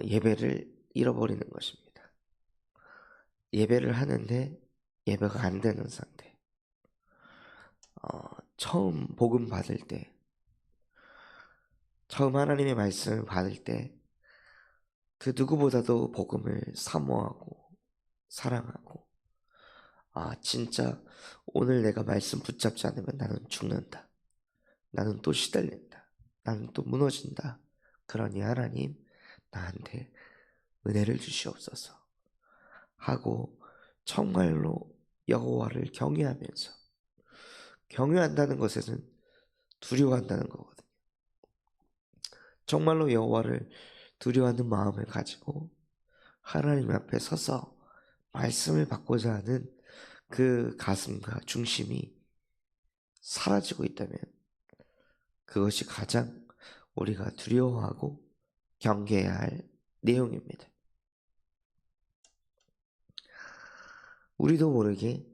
예배를 잃어버리는 것입니다. 예배를 하는데 예배가 안 되는 상태. 처음 복음 받을 때, 처음 하나님의 말씀을 받을 때, 그 누구보다도 복음을 사모하고 사랑하고, 진짜 오늘 내가 말씀 붙잡지 않으면 나는 죽는다. 나는 또 시달린다. 나는 또 무너진다. 그러니 하나님, 나한테 은혜를 주시옵소서 하고 정말로 여호와를 경외하면서, 경외한다는 것에는 두려워한다는 거거든요. 정말로 여호와를 두려워하는 마음을 가지고 하나님 앞에 서서 말씀을 받고자 하는 그 가슴과 중심이 사라지고 있다면 그것이 가장 우리가 두려워하고 경계해야 할 내용입니다. 우리도 모르게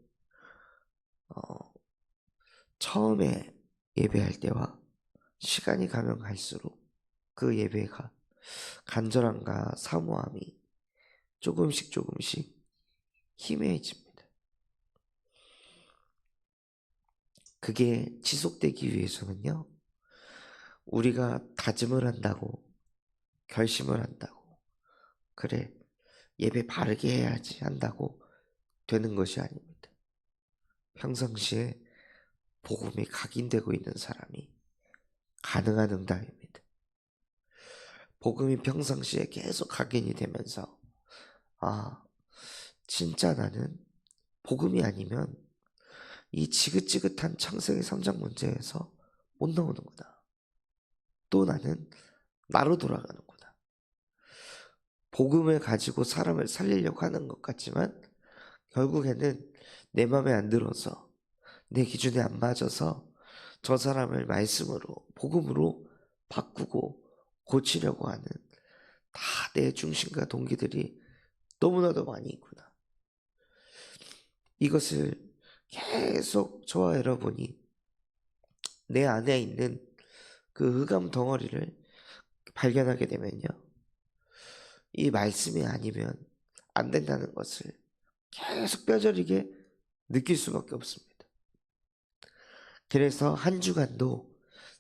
처음에 예배할 때와 시간이 가면 갈수록 그 예배가 간절함과 사모함이 조금씩 희미해집니다. 그게 지속되기 위해서는요, 우리가 다짐을 한다고, 결심을 한다고, 그래, 예배 바르게 해야지 한다고 되는 것이 아닙니다. 평상시에 복음이 각인되고 있는 사람이 가능한 응답입니다. 복음이 평상시에 계속 각인이 되면서, 진짜 나는 복음이 아니면 이 지긋지긋한 창세기 3장 문제에서 못 나오는구나. 또 나는 나로 돌아가는구나. 복음을 가지고 사람을 살리려고 하는 것 같지만 결국에는 내 맘에 안 들어서, 내 기준에 안 맞아서 저 사람을 말씀으로, 복음으로 바꾸고 고치려고 하는 다 내 중심과 동기들이 너무나도 많이 있구나. 이것을 계속 저와 여러분이 내 안에 있는 그 흑암 덩어리를 발견하게 되면요, 이 말씀이 아니면 안 된다는 것을 계속 뼈저리게 느낄 수밖에 없습니다. 그래서 한 주간도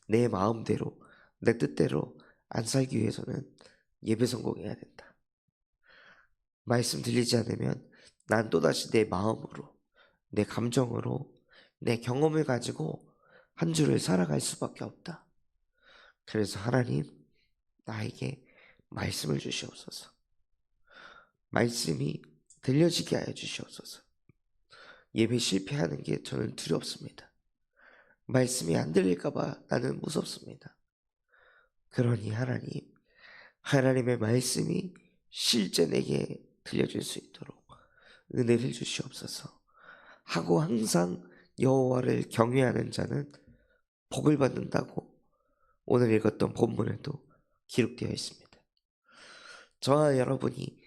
내 마음대로, 내 뜻대로 안 살기 위해서는 예배 성공해야 된다. 말씀 들리지 않으면 난 또다시 내 마음으로, 내 감정으로, 내 경험을 가지고 한 주를 살아갈 수밖에 없다. 그래서 하나님, 나에게 말씀을 주시옵소서. 말씀이 들려지게 하여 주시옵소서. 예배 실패하는 게 저는 두렵습니다. 말씀이 안 들릴까봐 나는 무섭습니다. 그러니 하나님, 하나님의 말씀이 실제 내게 들려질 수 있도록 은혜를 주시옵소서 하고, 항상 여호와를 경외하는 자는 복을 받는다고 오늘 읽었던 본문에도 기록되어 있습니다. 저와 여러분이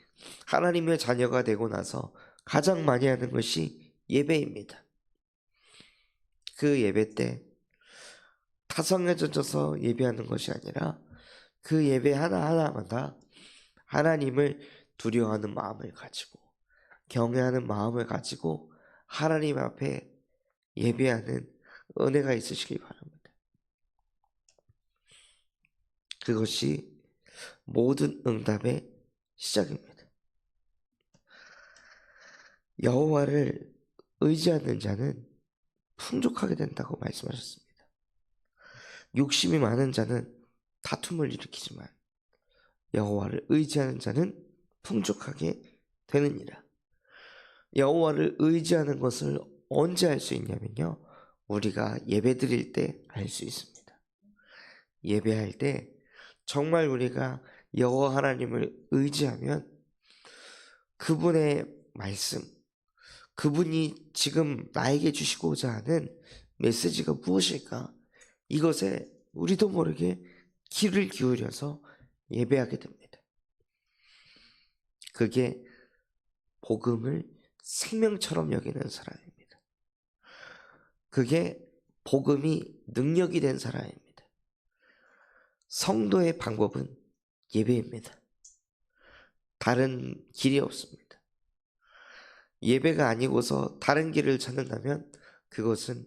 하나님의 자녀가 되고 나서 가장 많이 하는 것이 예배입니다. 그 예배 때 타성에 젖어서 예배하는 것이 아니라 그 예배 하나하나마다 하나님을 두려워하는 마음을 가지고, 경외하는 마음을 가지고 하나님 앞에 예배하는 은혜가 있으시기 바랍니다. 그것이 모든 응답의 시작입니다. 여호와를 의지하는 자는 풍족하게 된다고 말씀하셨습니다. 욕심이 많은 자는 다툼을 일으키지만 여호와를 의지하는 자는 풍족하게 되느니라. 여호와를 의지하는 것을 언제 알 수 있냐면요, 우리가 예배 드릴 때 알 수 있습니다. 예배할 때 정말 우리가 여호와 하나님을 의지하면 그분의 말씀, 그분이 지금 나에게 주시고자 하는 메시지가 무엇일까, 이것에 우리도 모르게 귀를 기울여서 예배하게 됩니다. 그게 복음을 생명처럼 여기는 사람입니다. 그게 복음이 능력이 된 사람입니다. 성도의 방법은 예배입니다. 다른 길이 없습니다. 예배가 아니고서 다른 길을 찾는다면 그것은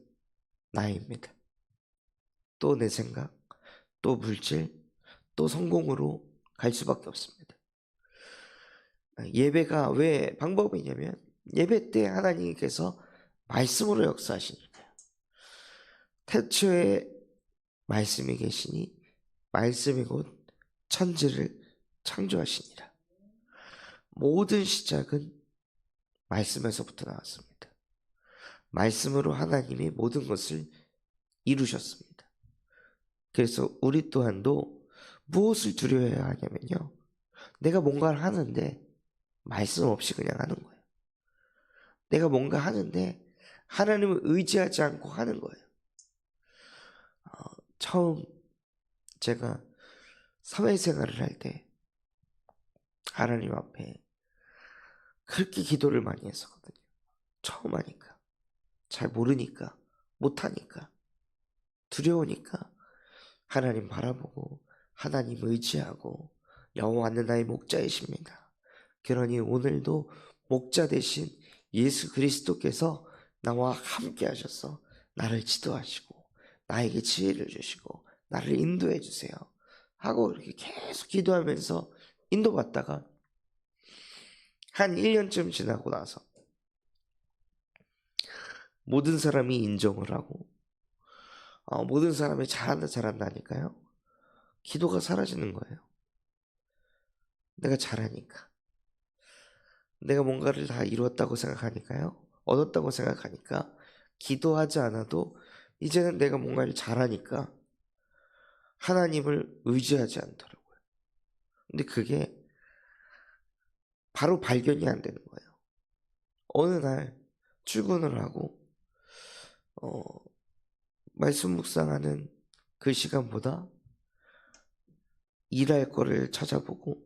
나입니다. 또 내 생각, 또 물질, 또 성공으로 갈 수밖에 없습니다. 예배가 왜 방법이냐면 예배 때 하나님께서 말씀으로 역사하시니까요. 태초에 말씀이 계시니 말씀이 곧 천지를 창조하시니라. 모든 시작은 말씀에서부터 나왔습니다. 말씀으로 하나님이 모든 것을 이루셨습니다. 그래서 우리 또한도 무엇을 두려워해야 하냐면요, 내가 뭔가를 하는데 말씀 없이 그냥 하는 거예요. 내가 뭔가 하는데 하나님을 의지하지 않고 하는 거예요. 처음 제가 사회생활을 할 때 하나님 앞에 그렇게 기도를 많이 했었거든요. 처음 하니까, 잘 모르니까, 못하니까, 두려우니까 하나님 바라보고 하나님 의지하고 여호와는 나의 목자이십니다. 그러니 오늘도 목자 대신 예수 그리스도께서 나와 함께 하셔서 나를 지도하시고 나에게 지혜를 주시고 나를 인도해 주세요 하고 이렇게 계속 기도하면서 인도받다가 한 1년쯤 지나고 나서 모든 사람이 인정을 하고 모든 사람이 잘한다니까요. 기도가 사라지는 거예요. 내가 잘하니까. 내가 뭔가를 다 이루었다고 생각하니까요. 얻었다고 생각하니까 기도하지 않아도 이제는 내가 뭔가를 잘하니까 하나님을 의지하지 않더라고요. 근데 그게 바로 발견이 안 되는 거예요. 어느 날 출근을 하고 말씀 묵상하는 그 시간보다 일할 거를 찾아보고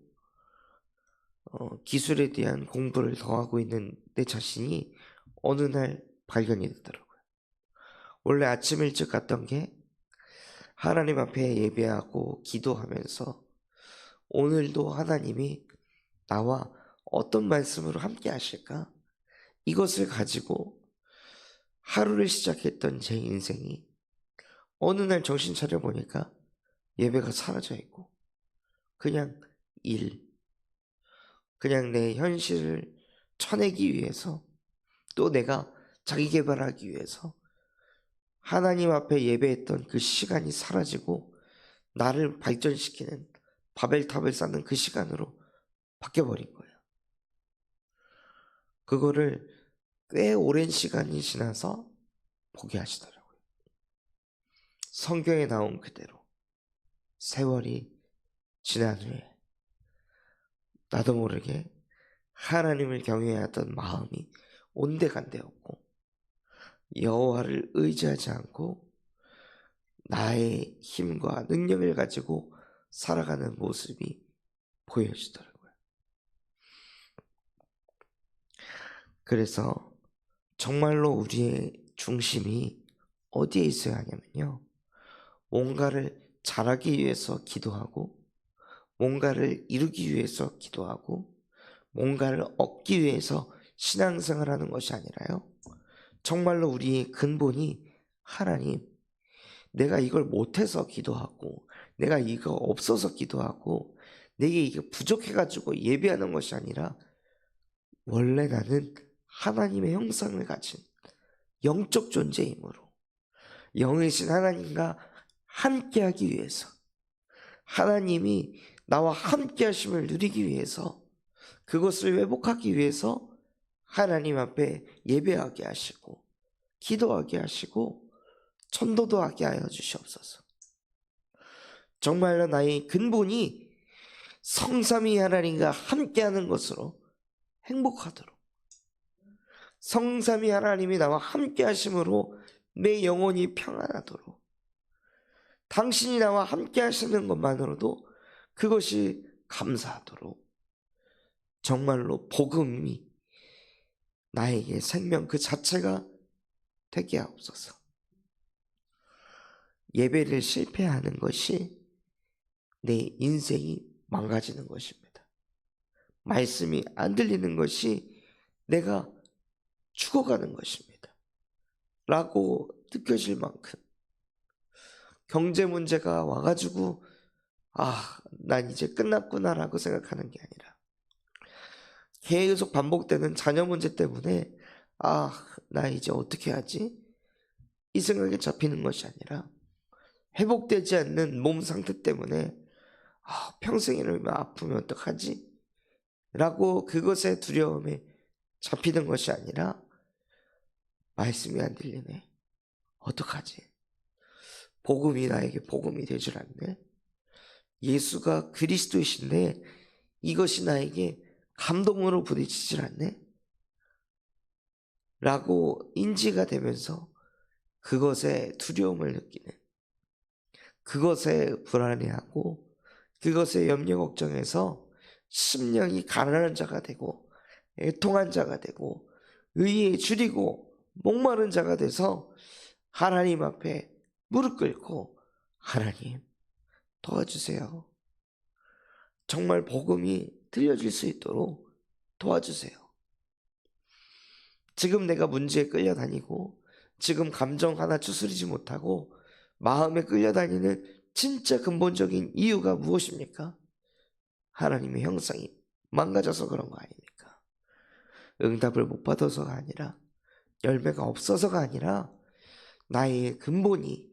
기술에 대한 공부를 더 하고 있는 내 자신이 어느 날 발견이 되더라고요. 원래 아침 일찍 갔던 게 하나님 앞에 예배하고 기도하면서 오늘도 하나님이 나와 어떤 말씀으로 함께 하실까? 이것을 가지고 하루를 시작했던 제 인생이 어느 날 정신 차려보니까 예배가 사라져 있고 그냥 그냥 내 현실을 쳐내기 위해서 또 내가 자기 개발하기 위해서 하나님 앞에 예배했던 그 시간이 사라지고 나를 발전시키는 바벨탑을 쌓는 그 시간으로 바뀌어버린 거예요. 그거를 꽤 오랜 시간이 지나서 포기하시더라고요. 성경에 나온 그대로 세월이 지난 후에 나도 모르게 하나님을 경외하던 마음이 온데간데없고 여호와를 의지하지 않고 나의 힘과 능력을 가지고 살아가는 모습이 보여지더라고요. 그래서 정말로 우리의 중심이 어디에 있어야 하냐면요, 뭔가를 잘하기 위해서 기도하고 뭔가를 이루기 위해서 기도하고 뭔가를 얻기 위해서 신앙생활하는 것이 아니라요, 정말로 우리의 근본이 하나님, 내가 이걸 못해서 기도하고 내가 이거 없어서 기도하고 내게 이게 부족해가지고 예배하는 것이 아니라 원래 나는 하나님의 형상을 가진 영적 존재이므로 영이신 하나님과 함께하기 위해서, 하나님이 나와 함께하심을 누리기 위해서, 그것을 회복하기 위해서 하나님 앞에 예배하게 하시고 기도하게 하시고 천도도 하게 하여 주시옵소서. 정말로 나의 근본이 성삼위 하나님과 함께하는 것으로 행복하도록, 성삼위 하나님이 나와 함께 하심으로 내 영혼이 평안하도록, 당신이 나와 함께 하시는 것만으로도 그것이 감사하도록, 정말로 복음이 나에게 생명 그 자체가 되게 하옵소서. 예배를 실패하는 것이 내 인생이 망가지는 것입니다. 말씀이 안 들리는 것이 내가 죽어가는 것입니다. 라고 느껴질 만큼 경제 문제가 와가지고 난 이제 끝났구나 라고 생각하는 게 아니라 계속 반복되는 자녀 문제 때문에 나 이제 어떻게 하지? 이 생각에 잡히는 것이 아니라 회복되지 않는 몸 상태 때문에 평생 이러면 아프면 어떡하지? 라고 그것의 두려움에 잡히는 것이 아니라 말씀이 안 들리네. 어떡하지? 복음이 나에게 복음이 되질 않네. 예수가 그리스도이신데 이것이 나에게 감동으로 부딪히질 않네. 라고 인지가 되면서 그것에 두려움을 느끼는, 그것에 불안해하고 그것에 염려 걱정해서 심령이 가난한 자가 되고 애통한 자가 되고 의에 줄이고 목마른 자가 돼서 하나님 앞에 무릎 꿇고 하나님 도와주세요. 정말 복음이 들려질 수 있도록 도와주세요. 지금 내가 문제에 끌려다니고 지금 감정 하나 추스리지 못하고 마음에 끌려다니는 진짜 근본적인 이유가 무엇입니까? 하나님의 형상이 망가져서 그런 거 아닙니까? 응답을 못 받아서가 아니라 열매가 없어서가 아니라 나의 근본이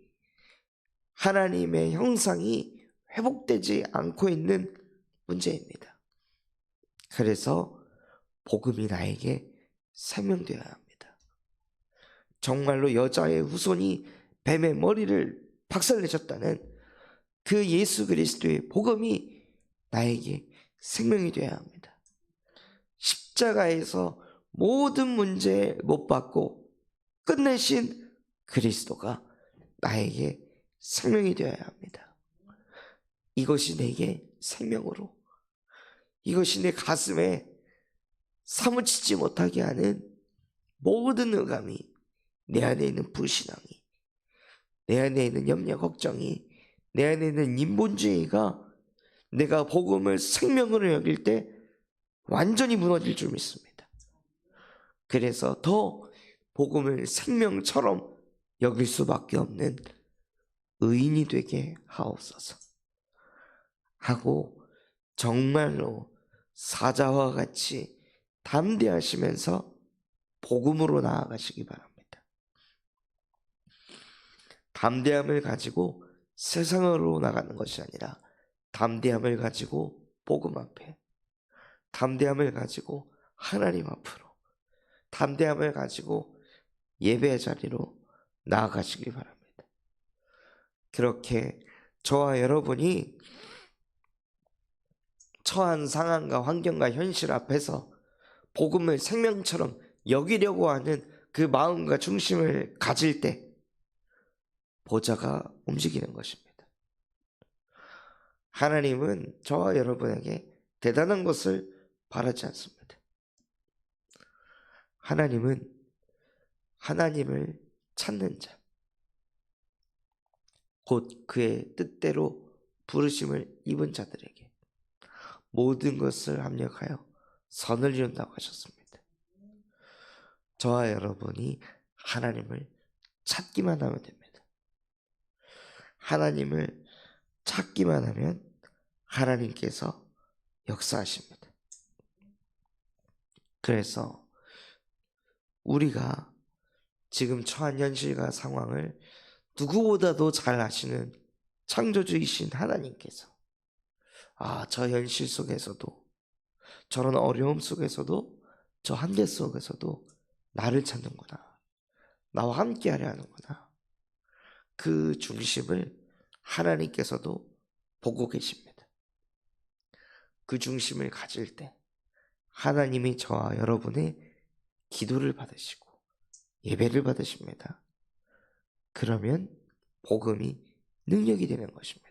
하나님의 형상이 회복되지 않고 있는 문제입니다. 그래서 복음이 나에게 생명되어야 합니다. 정말로 여자의 후손이 뱀의 머리를 박살내셨다는 그 예수 그리스도의 복음이 나에게 생명이 되어야 합니다. 십자가에서 모든 문제 못 받고 끝내신 그리스도가 나에게 생명이 되어야 합니다. 이것이 내게 생명으로, 이것이 내 가슴에 사무치지 못하게 하는 모든 의감이, 내 안에 있는 불신앙이, 내 안에 있는 염려 걱정이, 내 안에 있는 인본주의가 내가 복음을 생명으로 여길 때 완전히 무너질 줄 믿습니다. 그래서 더 복음을 생명처럼 여길 수밖에 없는 의인이 되게 하옵소서 하고 정말로 사자와 같이 담대하시면서 복음으로 나아가시기 바랍니다. 담대함을 가지고 세상으로 나가는 것이 아니라 담대함을 가지고 복음 앞에, 담대함을 가지고 하나님 앞으로, 담대함을 가지고 예배의 자리로 나아가시기 바랍니다. 그렇게 저와 여러분이 처한 상황과 환경과 현실 앞에서 복음을 생명처럼 여기려고 하는 그 마음과 중심을 가질 때 보좌가 움직이는 것입니다. 하나님은 저와 여러분에게 대단한 것을 바라지 않습니다. 하나님은 하나님을 찾는 자, 곧 그의 뜻대로 부르심을 입은 자들에게 모든 것을 합력하여 선을 이룬다고 하셨습니다. 저와 여러분이 하나님을 찾기만 하면 됩니다. 하나님을 찾기만 하면 하나님께서 역사하십니다. 그래서 우리가 지금 처한 현실과 상황을 누구보다도 잘 아시는 창조주이신 하나님께서 저 현실 속에서도, 저런 어려움 속에서도, 저 한계 속에서도 나를 찾는구나, 나와 함께 하려 하는구나, 그 중심을 하나님께서도 보고 계십니다. 그 중심을 가질 때 하나님이 저와 여러분의 기도를 받으시고 예배를 받으십니다. 그러면 복음이 능력이 되는 것입니다.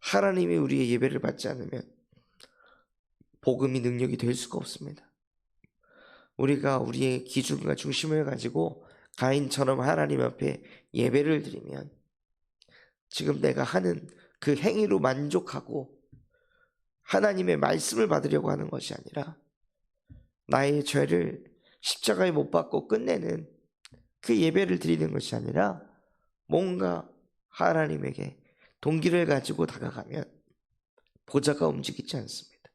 하나님이 우리의 예배를 받지 않으면 복음이 능력이 될 수가 없습니다. 우리가 우리의 기준과 중심을 가지고 가인처럼 하나님 앞에 예배를 드리면 지금 내가 하는 그 행위로 만족하고 하나님의 말씀을 받으려고 하는 것이 아니라 나의 죄를 십자가에 못 박고 끝내는 그 예배를 드리는 것이 아니라 뭔가 하나님에게 동기를 가지고 다가가면 보좌가 움직이지 않습니다.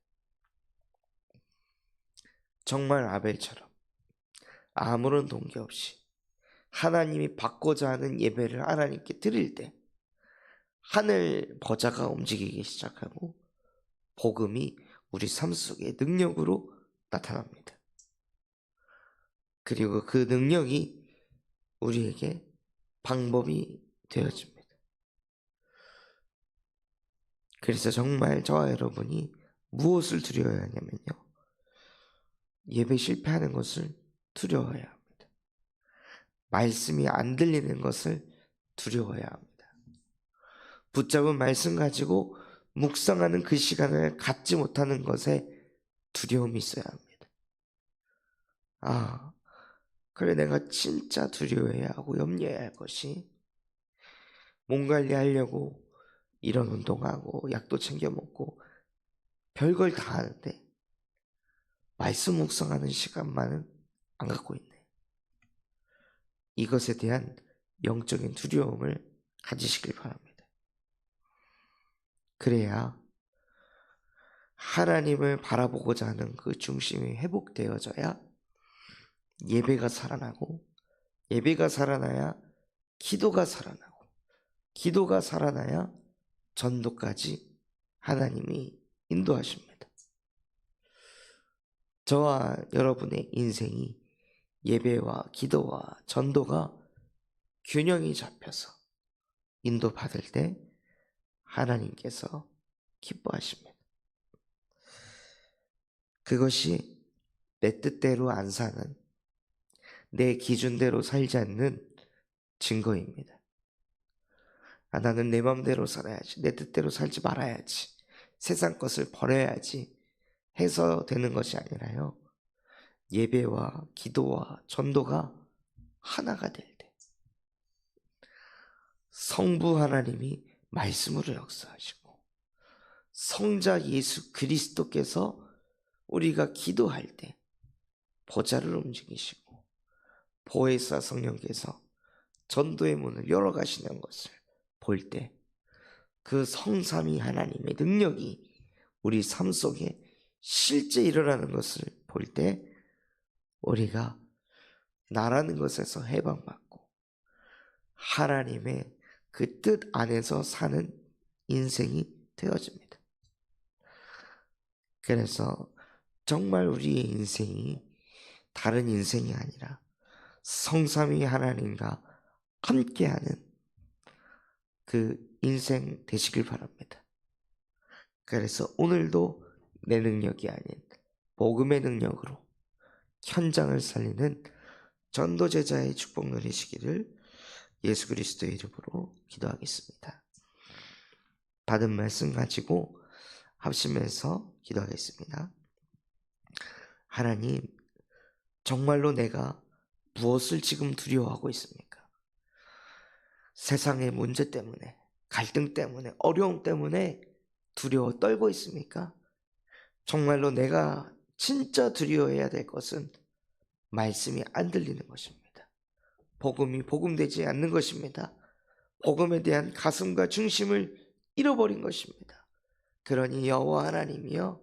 정말 아벨처럼 아무런 동기 없이 하나님이 받고자 하는 예배를 하나님께 드릴 때 하늘 보좌가 움직이기 시작하고 복음이 우리 삶 속에 능력으로 나타납니다. 그리고 그 능력이 우리에게 방법이 되어집니다. 그래서 정말 저와 여러분이 무엇을 두려워해야 하냐면요, 예배 실패하는 것을 두려워해야 합니다. 말씀이 안 들리는 것을 두려워해야 합니다. 붙잡은 말씀 가지고 묵상하는 그 시간을 갖지 못하는 것에 두려움이 있어야 합니다. 아, 그래, 내가 진짜 두려워해야 하고 염려해야 할 것이 몸 관리하려고 이런 운동하고 약도 챙겨 먹고 별걸 다 하는데 말씀 묵상하는 시간만은 안 갖고 있네. 이것에 대한 영적인 두려움을 가지시길 바랍니다. 그래야 하나님을 바라보고자 하는 그 중심이 회복되어져야 예배가 살아나고, 예배가 살아나야 기도가 살아나고, 기도가 살아나야 전도까지 하나님이 인도하십니다. 저와 여러분의 인생이 예배와 기도와 전도가 균형이 잡혀서 인도받을 때 하나님께서 기뻐하십니다. 그것이 내 뜻대로 안 사는, 내 기준대로 살지 않는 증거입니다. 나는 내 마음대로 살아야지, 내 뜻대로 살지 말아야지, 세상 것을 버려야지 해서 되는 것이 아니라요, 예배와 기도와 전도가 하나가 될 때 성부 하나님이 말씀으로 역사하시고 성자 예수 그리스도께서 우리가 기도할 때 보좌를 움직이시고 보혜사 성령께서 전도의 문을 열어가시는 것을 볼 때 그 성삼위 하나님의 능력이 우리 삶 속에 실제 일어나는 것을 볼 때 우리가 나라는 것에서 해방받고 하나님의 그 뜻 안에서 사는 인생이 되어집니다. 그래서 정말 우리의 인생이 다른 인생이 아니라 성삼위 하나님과 함께하는 그 인생 되시길 바랍니다. 그래서 오늘도 내 능력이 아닌 복음의 능력으로 현장을 살리는 전도제자의 축복 누리시기를 예수 그리스도의 이름으로 기도하겠습니다. 받은 말씀 가지고 합심해서 기도하겠습니다. 하나님, 정말로 내가 무엇을 지금 두려워하고 있습니까? 세상의 문제 때문에, 갈등 때문에, 어려움 때문에 두려워 떨고 있습니까? 정말로 내가 진짜 두려워해야 될 것은 말씀이 안 들리는 것입니다. 복음이 복음되지 않는 것입니다. 복음에 대한 가슴과 중심을 잃어버린 것입니다. 그러니 여호와 하나님이여,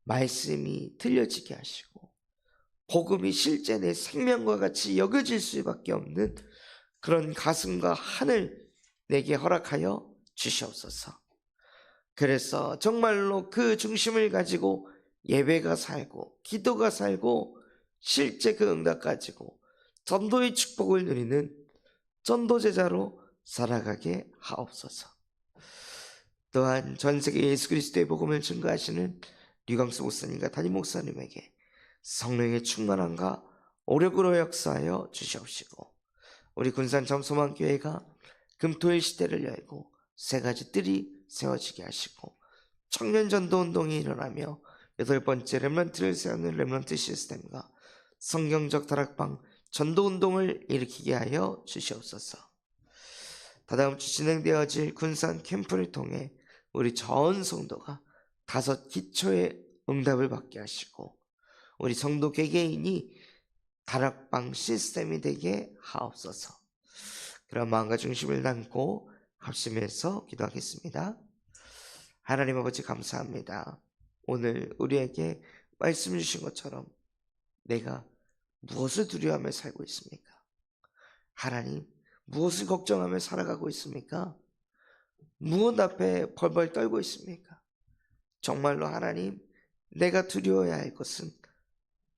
말씀이 들려지게 하시고 복음이 실제 내 생명과 같이 여겨질 수밖에 없는 그런 가슴과 하늘 내게 허락하여 주시옵소서. 그래서 정말로 그 중심을 가지고 예배가 살고 기도가 살고 실제 그 응답 가지고 전도의 축복을 누리는 전도제자로 살아가게 하옵소서. 또한 전세계 예수 그리스도의 복음을 증거하시는 류광수 목사님과 담임 목사님에게 성령의 충만함과 오력으로 역사하여 주시옵시고, 우리 군산 점소만교회가 금토일 시대를 열고 세 가지 뜰이 세워지게 하시고 청년전도운동이 일어나며 8번째 렘넌트를 세우는 렘넌트 시스템과 성경적 다락방 전도운동을 일으키게 하여 주시옵소서. 다다음 주 진행되어질 군산 캠프를 통해 우리 전 성도가 5 기초의 응답을 받게 하시고 우리 성도 개개인이 다락방 시스템이 되게 하옵소서. 그런 마음과 중심을 담고 합심해서 기도하겠습니다. 하나님 아버지 감사합니다. 오늘 우리에게 말씀 주신 것처럼 내가 무엇을 두려워하며 살고 있습니까? 하나님, 무엇을 걱정하며 살아가고 있습니까? 무엇 앞에 벌벌 떨고 있습니까? 정말로 하나님, 내가 두려워해야 할 것은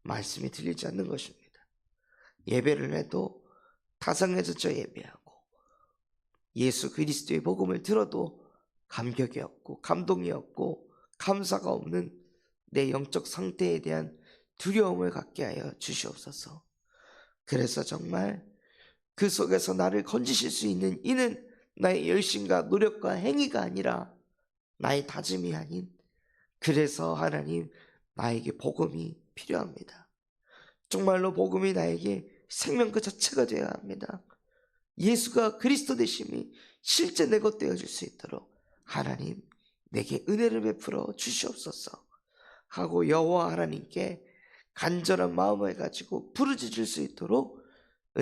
말씀이 들리지 않는 것입니다. 예배를 해도 타성에 젖어 예배하고 예수 그리스도의 복음을 들어도 감격이 없고 감동이 없고 감사가 없는 내 영적 상태에 대한 두려움을 갖게 하여 주시옵소서. 그래서 정말 그 속에서 나를 건지실 수 있는 이는 나의 열심과 노력과 행위가 아니라 나의 다짐이 아닌, 그래서 하나님 나에게 복음이 필요합니다. 정말로 복음이 나에게 생명 그 자체가 되어야 합니다. 예수가 그리스도 되심이 실제 내 것 되어질 수 있도록 하나님 내게 은혜를 베풀어 주시옵소서 하고 여호와 하나님께 간절한 마음을 가지고 부르짖을 수 있도록